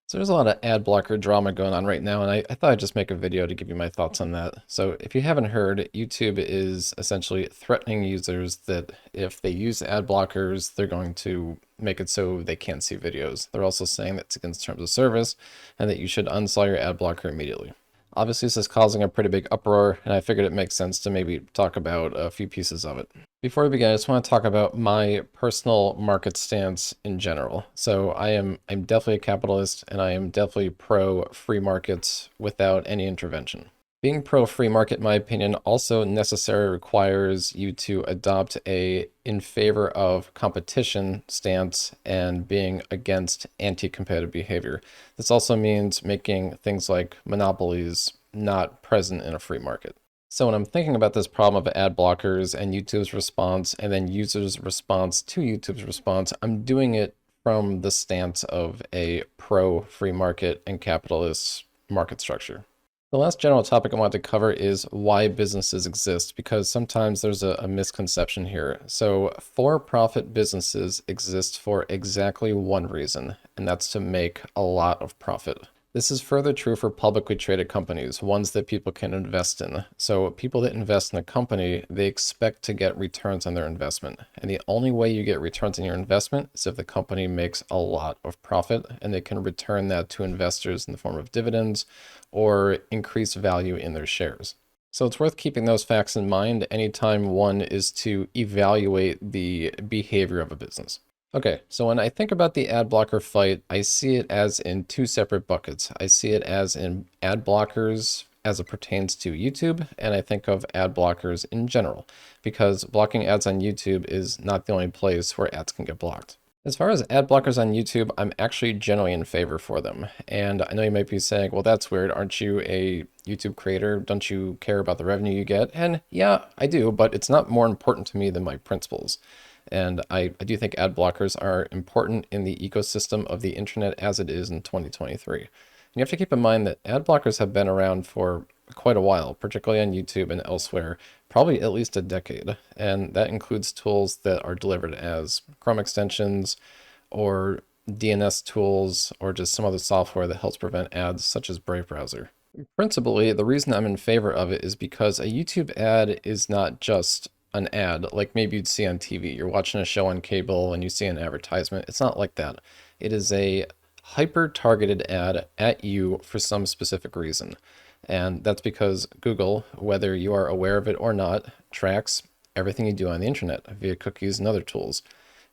So there's a lot of ad blocker drama going on right now, and I thought I'd just make a video to give you my thoughts on that. So if you haven't heard, YouTube is essentially threatening users that if they use ad blockers, they're going to make it so they can't see videos. They're also saying that's against terms of service and that you should uninstall your ad blocker immediately. Obviously, this is causing a pretty big uproar, and I figured it makes sense to maybe talk about a few pieces of it. Before we begin, I just want to talk about my personal market stance in general. So I'm definitely a capitalist, and I am definitely pro free markets without any intervention. Being pro free market, in my opinion, also necessarily requires you to adopt a in favor of competition stance and being against anti-competitive behavior. This also means making things like monopolies not present in a free market. So when I'm thinking about this problem of ad blockers and YouTube's response and then users' response to YouTube's response, I'm doing it from the stance of a pro free market and capitalist market structure. The last general topic I want to cover is why businesses exist, because sometimes there's a misconception here. So for-profit businesses exist for exactly one reason, and that's to make a lot of profit. This is further true for publicly traded companies, ones that people can invest in. So people that invest in a company, they expect to get returns on their investment. And the only way you get returns on your investment is if the company makes a lot of profit and they can return that to investors in the form of dividends or increase value in their shares. So it's worth keeping those facts in mind anytime one is to evaluate the behavior of a business. Okay, so when I think about the ad blocker fight, I see it as in two separate buckets. I see it as in ad blockers as it pertains to YouTube, and I think of ad blockers in general, because blocking ads on YouTube is not the only place where ads can get blocked. As far as ad blockers on YouTube, I'm actually generally in favor for them. And I know you might be saying, well, that's weird. Aren't you a YouTube creator? Don't you care about the revenue you get? And yeah, I do, but it's not more important to me than my principles. And I do think ad blockers are important in the ecosystem of the internet as it is in 2023. And you have to keep in mind that ad blockers have been around for quite a while, particularly on YouTube and elsewhere, probably at least a decade. And that includes tools that are delivered as Chrome extensions or DNS tools or just some other software that helps prevent ads, such as Brave Browser. Principally, the reason I'm in favor of it is because a YouTube ad is not just an ad like maybe you'd see on TV. You're watching a show on cable and you see an advertisement. It's not like that. It is a hyper-targeted ad at you for some specific reason. And that's because Google, whether you are aware of it or not, tracks everything you do on the internet via cookies and other tools.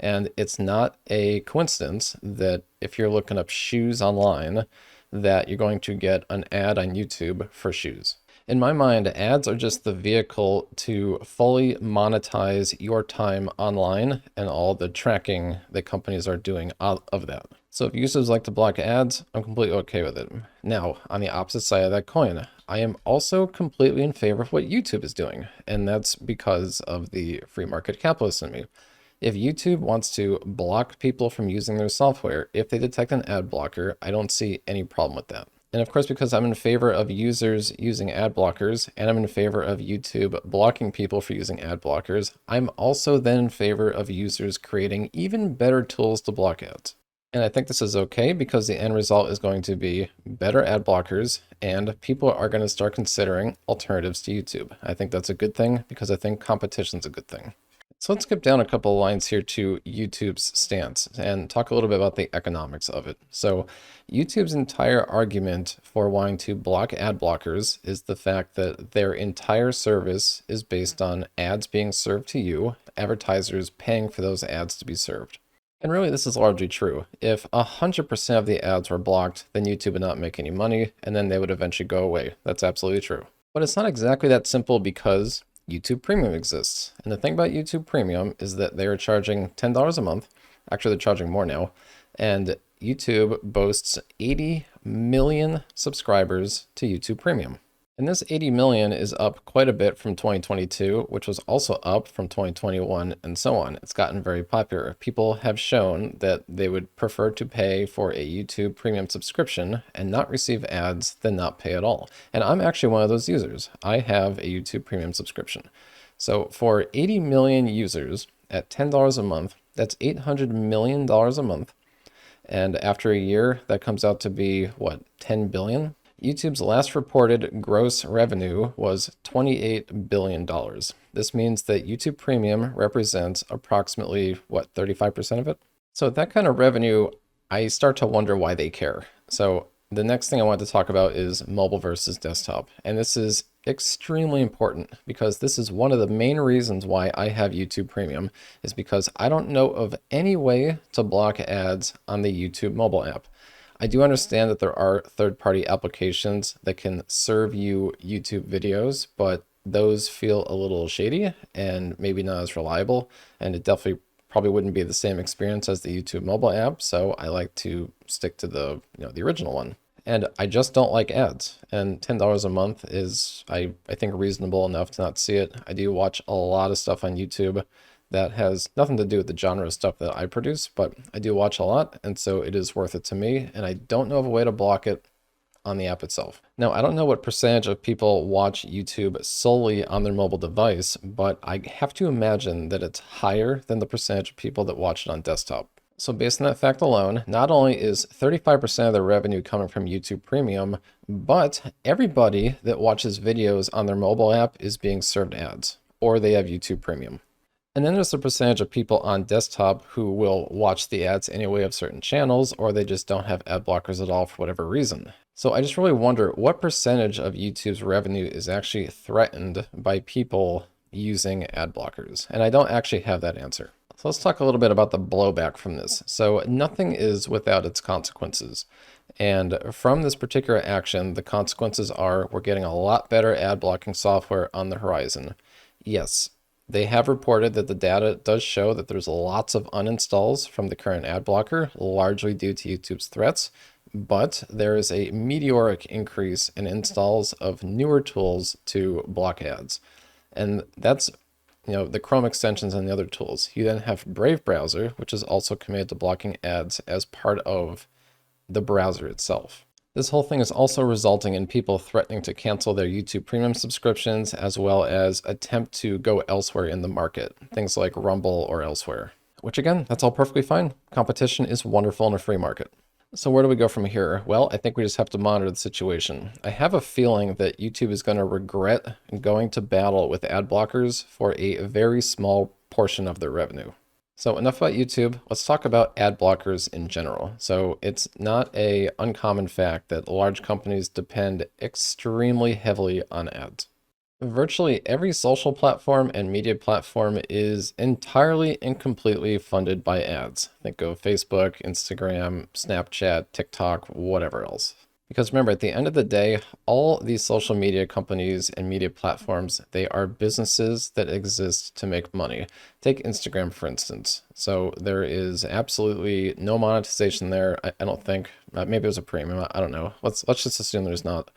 And it's not a coincidence that if you're looking up shoes online, that you're going to get an ad on YouTube for shoes. In my mind, ads are just the vehicle to fully monetize your time online and all the tracking that companies are doing out of that. So if users like to block ads, I'm completely okay with it. Now, on the opposite side of that coin, I am also completely in favor of what YouTube is doing, and that's because of the free market capitalist in me. If YouTube wants to block people from using their software, if they detect an ad blocker, I don't see any problem with that. And of course, because I'm in favor of users using ad blockers and I'm in favor of YouTube blocking people for using ad blockers, I'm also then in favor of users creating even better tools to block ads. And I think this is okay because the end result is going to be better ad blockers and people are going to start considering alternatives to YouTube. I think that's a good thing because I think competition's a good thing. So let's skip down a couple of lines here to YouTube's stance and talk a little bit about the economics of it. So YouTube's entire argument for wanting to block ad blockers is the fact that their entire service is based on ads being served to you, advertisers paying for those ads to be served. And really, this is largely true. If 100% of the ads were blocked, then YouTube would not make any money, and then they would eventually go away. That's absolutely true. But it's not exactly that simple because YouTube Premium exists. And the thing about YouTube Premium is that they are charging $10 a month. Actually, they're charging more now. And YouTube boasts 80 million subscribers to YouTube Premium. And this 80 million is up quite a bit from 2022, which was also up from 2021 and so on. It's gotten very popular. People have shown that they would prefer to pay for a YouTube Premium subscription and not receive ads than not pay at all. And I'm actually one of those users. I have a YouTube Premium subscription. So for 80 million users at $10 a month, that's $800 million a month. And after a year, that comes out to be what, 10 billion? YouTube's last reported gross revenue was $28 billion. This means that YouTube Premium represents approximately, what, 35% of it? So that kind of revenue, I start to wonder why they care. So the next thing I want to talk about is mobile versus desktop. And this is extremely important because this is one of the main reasons why I have YouTube Premium, is because I don't know of any way to block ads on the YouTube mobile app. I do understand that there are third-party applications that can serve you YouTube videos, but those feel a little shady and maybe not as reliable, and it definitely probably wouldn't be the same experience as the YouTube mobile app, so I like to stick to the original one. And I just don't like ads, and $10 a month is, I think, reasonable enough to not see it. I do watch a lot of stuff on YouTube that has nothing to do with the genre of stuff that I produce, but I do watch a lot, and so it is worth it to me, and I don't know of a way to block it on the app itself. Now, I don't know what percentage of people watch YouTube solely on their mobile device, but I have to imagine that it's higher than the percentage of people that watch it on desktop. So based on that fact alone, not only is 35% of their revenue coming from YouTube Premium, but everybody that watches videos on their mobile app is being served ads, or they have YouTube Premium. And then there's the percentage of people on desktop who will watch the ads anyway of certain channels, or they just don't have ad blockers at all for whatever reason. So I just really wonder what percentage of YouTube's revenue is actually threatened by people using ad blockers. And I don't actually have that answer. So let's talk a little bit about the blowback from this. So nothing is without its consequences. And from this particular action, the consequences are we're getting a lot better ad blocking software on the horizon. Yes, they have reported that the data does show that there's lots of uninstalls from the current ad blocker, largely due to YouTube's threats, but there is a meteoric increase in installs of newer tools to block ads. And that's the Chrome extensions and the other tools. You then have Brave browser, which is also committed to blocking ads as part of the browser itself. This whole thing is also resulting in people threatening to cancel their YouTube Premium subscriptions, as well as attempt to go elsewhere in the market, things like Rumble or elsewhere. Which again, that's all perfectly fine. Competition is wonderful in a free market. So where do we go from here? Well, I think we just have to monitor the situation. I have a feeling that YouTube is going to regret going to battle with ad blockers for a very small portion of their revenue. So enough about YouTube. Let's talk about ad blockers in general. So it's not an uncommon fact that large companies depend extremely heavily on ads. Virtually every social platform and media platform is entirely and completely funded by ads. Think of Facebook, Instagram, Snapchat, TikTok, whatever else. Because remember, at the end of the day, all these social media companies and media platforms, they are businesses that exist to make money. Take Instagram, for instance. So there is absolutely no monetization there. I don't think. Maybe it was a premium. I don't know. Let's just assume there's not.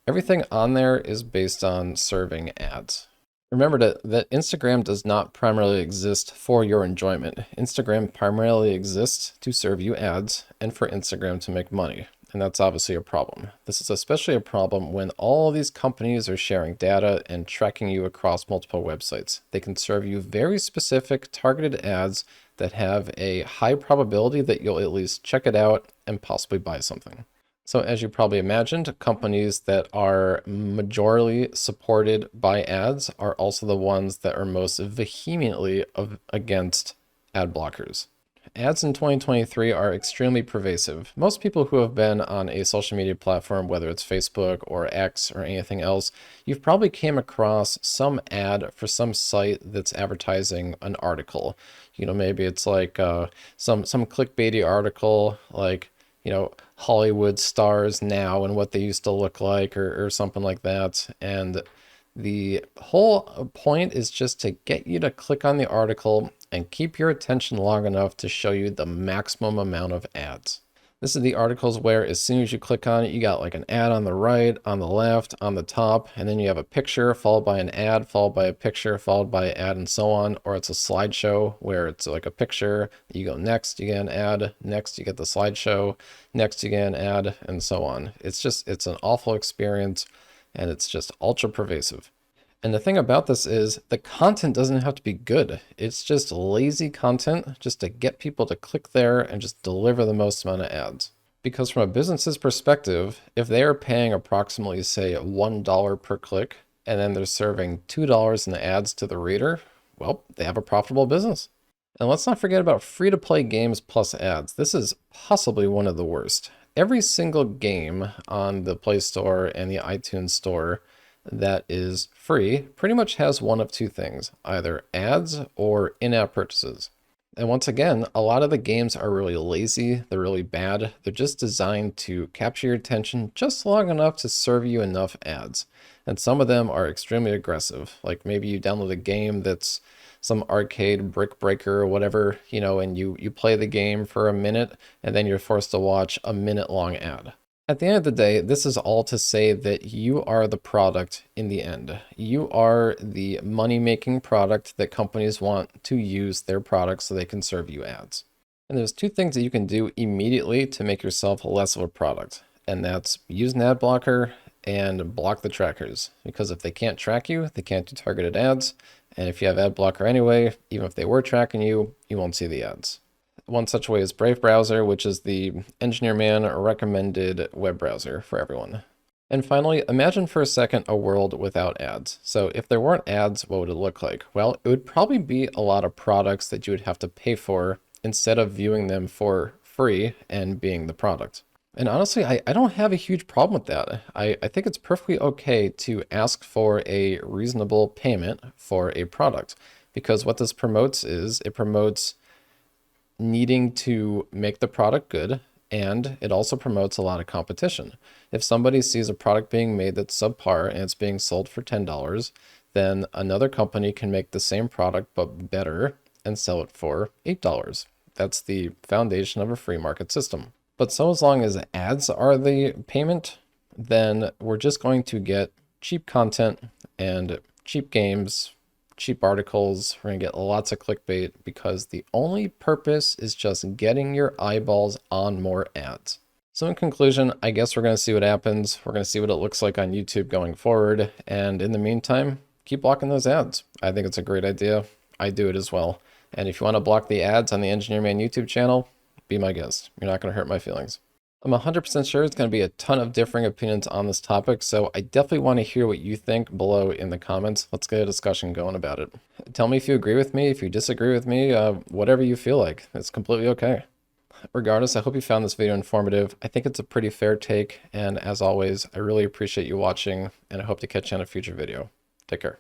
Everything on there is based on serving ads. Remember that Instagram does not primarily exist for your enjoyment. Instagram primarily exists to serve you ads and for Instagram to make money. And that's obviously a problem. This is especially a problem when all these companies are sharing data and tracking you across multiple websites. They can serve you very specific targeted ads that have a high probability that you'll at least check it out and possibly buy something. So as you probably imagined, companies that are majorly supported by ads are also the ones that are most vehemently against ad blockers. Ads in 2023 are extremely pervasive. Most people who have been on a social media platform, whether it's Facebook or X or anything else, you've probably came across some ad for some site that's advertising an article. Maybe it's like some clickbaity article like, Hollywood stars now and what they used to look like or something like that. And the whole point is just to get you to click on the article and keep your attention long enough to show you the maximum amount of ads. This is the articles where as soon as you click on it, you got like an ad on the right, on the left, on the top, and then you have a picture followed by an ad, followed by a picture, followed by an ad, and so on. Or it's a slideshow where it's like a picture, you go next, you get an ad, next you get the slideshow, next you get an ad, and so on. It's an awful experience, and it's just ultra pervasive. And the thing about this is the content doesn't have to be good. It's just lazy content just to get people to click there and just deliver the most amount of ads. Because from a business's perspective, if they are paying approximately, say, $1 per click, and then they're serving $2 in ads to the reader, well, they have a profitable business. And let's not forget about free-to-play games plus ads. This is possibly one of the worst. Every single game on the Play Store and the iTunes Store that is free pretty much has one of two things, either ads or in-app purchases. And once again, a lot of the games are really lazy, they're really bad, they're just designed to capture your attention just long enough to serve you enough ads. And some of them are extremely aggressive, like maybe you download a game that's some arcade brick breaker or whatever, and you play the game for a minute and then you're forced to watch a minute-long ad. At the end of the day, this is all to say that you are the product in the end. You are the money-making product that companies want to use their products so they can serve you ads. And there's two things that you can do immediately to make yourself less of a product. And that's use an ad blocker and block the trackers. Because if they can't track you, they can't do targeted ads. And if you have ad blocker anyway, even if they were tracking you, you won't see the ads. One such way is Brave Browser, which is the Engineer Man recommended web browser for everyone. And finally, imagine for a second a world without ads. So if there weren't ads, what would it look like? Well, it would probably be a lot of products that you would have to pay for instead of viewing them for free and being the product. And honestly, I don't have a huge problem with that. I think it's perfectly okay to ask for a reasonable payment for a product, because what this promotes is it promotes needing to make the product good, and it also promotes a lot of competition. If somebody sees a product being made that's subpar and it's being sold for $10, then another company can make the same product but better and sell it for $8. That's the foundation of a free market system. But so as long as ads are the payment, then we're just going to get cheap content and cheap games, cheap articles. We're going to get lots of clickbait because the only purpose is just getting your eyeballs on more ads. So in conclusion, I guess we're going to see what happens. We're going to see what it looks like on YouTube going forward. And in the meantime, keep blocking those ads. I think it's a great idea. I do it as well. And if you want to block the ads on the Engineer Man YouTube channel, be my guest. You're not going to hurt my feelings. I'm 100% sure it's going to be a ton of differing opinions on this topic, so I definitely want to hear what you think below in the comments. Let's get a discussion going about it. Tell me if you agree with me, if you disagree with me, whatever you feel like. It's completely okay. Regardless, I hope you found this video informative. I think it's a pretty fair take, and as always, I really appreciate you watching, and I hope to catch you on a future video. Take care.